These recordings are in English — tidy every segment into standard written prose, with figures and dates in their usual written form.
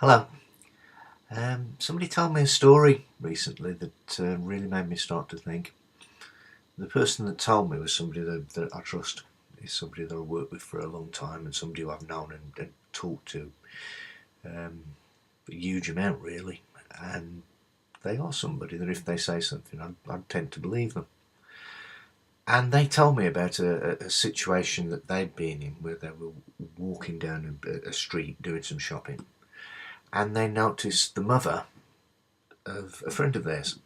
Hello. Somebody told me a story recently that really made me start to think. The person that told me was somebody that I trust. Is somebody that I worked with for a long time and somebody who I've known and talked to a huge amount, really. And they are somebody that if they say something, I'd tend to believe them. And they told me about a situation that they'd been in where they were walking down a street doing some shopping. And they noticed the mother of a friend of theirs.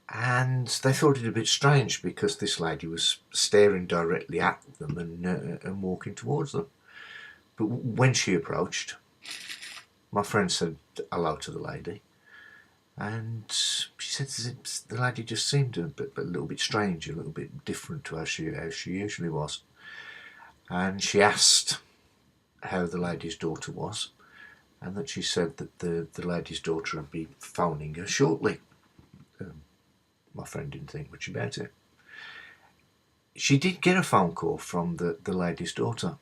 And they thought it a bit strange because this lady was staring directly at them and walking towards them. But when she approached, my friend said hello to the lady, and she said the lady just seemed a little bit strange, a little bit different to how she usually was. And she asked how the lady's daughter was, and that she said that the lady's daughter would be phoning her shortly. My friend didn't think much about it. She did get a phone call from the lady's daughter,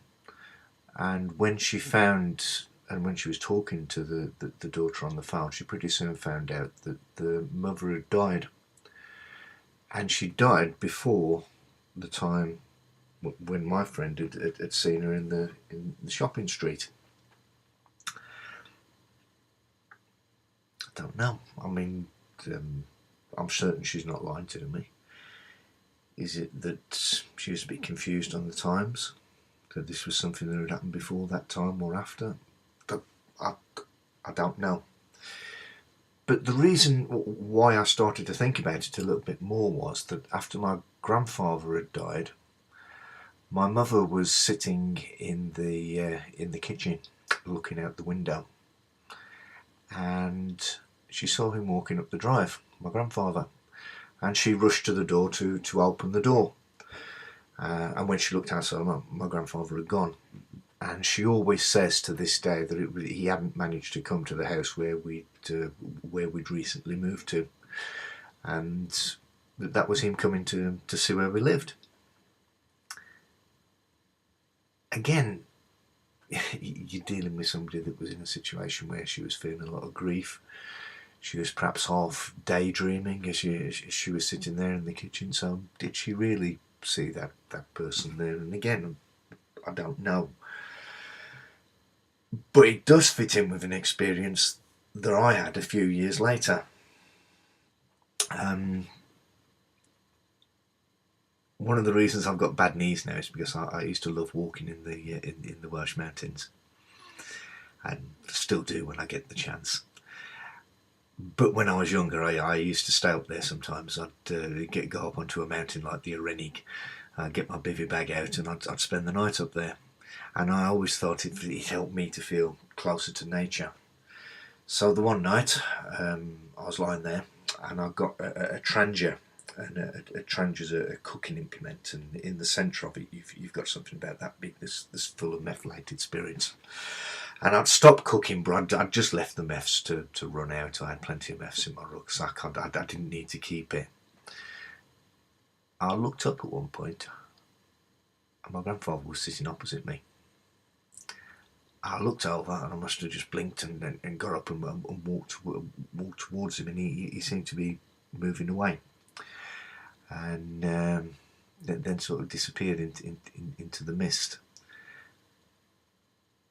and when she was talking to the daughter on the phone, she pretty soon found out that the mother had died, and she died before the time when my friend had seen her in the shopping street. I don't know. I mean, I'm certain she's not lying to me. Is it that she was a bit confused on the times? That this was something that had happened before that time or after? I don't know. But the reason why I started to think about it a little bit more was that after my grandfather had died, my mother was sitting in the kitchen looking out the window, and she saw him walking up the drive, my grandfather, and she rushed to the door to open the door. And when she looked outside, my grandfather had gone. And she always says to this day that he hadn't managed to come to the house where we'd recently moved to, and that was him coming to see where we lived. Again, you're dealing with somebody that was in a situation where she was feeling a lot of grief. She was perhaps half daydreaming as she was sitting there in the kitchen. So did she really see that person there? And again, I don't know. But it does fit in with an experience that I had a few years later. One of the reasons I've got bad knees now is because I used to love walking in the Welsh mountains, and still do when I get the chance. But when I was younger, I used to stay up there sometimes. I'd go up onto a mountain like the Arenig, get my bivy bag out, and I'd spend the night up there. And I always thought it helped me to feel closer to nature. So the one night, I was lying there, and I got a trangia, and a trangia is a cooking implement, and in the centre of it, you've got something about that big, this full of methylated spirits. And I'd stopped cooking, but I'd just left the meths to run out. I had plenty of meths in my rucksack. I didn't need to keep it. I looked up at one point, and my grandfather was sitting opposite me. I looked over, and I must have just blinked and got up and walked towards him, and he seemed to be moving away, and then sort of disappeared into the mist.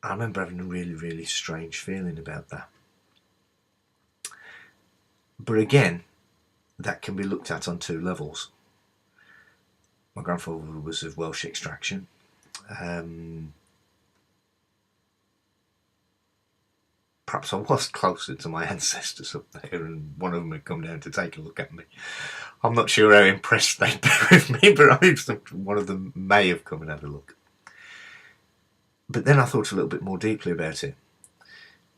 I remember having a really, really strange feeling about that. But again, that can be looked at on two levels. My grandfather was of Welsh extraction. Perhaps I was closer to my ancestors up there, and one of them had come down to take a look at me. I'm not sure how impressed they'd be with me, but one of them may have come and had a look. But then I thought a little bit more deeply about it.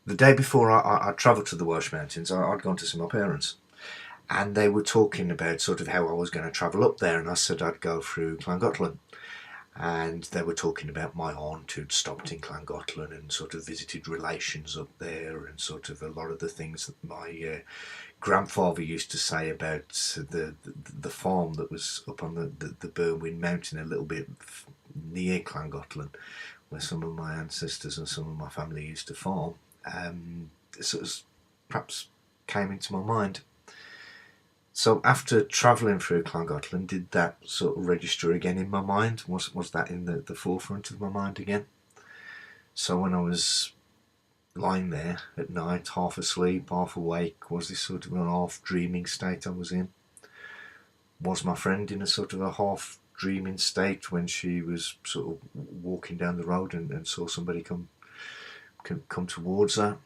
The day before I travelled to the Welsh Mountains, I'd gone to see my parents, and they were talking about sort of how I was going to travel up there, and I said I'd go through Llangollen. And they were talking about my aunt who'd stopped in Llangollen and sort of visited relations up there, and sort of a lot of the things that my grandfather used to say about the farm that was up on the Berwyn Mountain, a little bit near Llangollen, where some of my ancestors and some of my family used to farm. sort of perhaps came into my mind. So after travelling through Llangollen, did that sort of register again in my mind? Was that in the forefront of my mind again? So when I was lying there at night, half asleep, half awake, was this sort of an half dreaming state I was in? Was my friend in a sort of a half dreaming state when she was sort of walking down the road and saw somebody come towards her?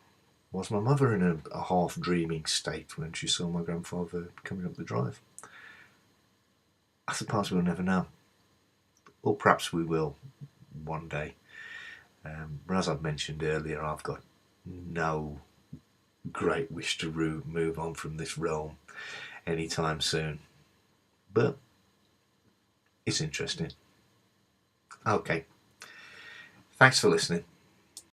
Was my mother in a half dreaming state when she saw my grandfather coming up the drive? I suppose we'll never know. Or perhaps we will one day. But as I've mentioned earlier, I've got no great wish to move on from this realm anytime soon. But it's interesting. Okay. Thanks for listening.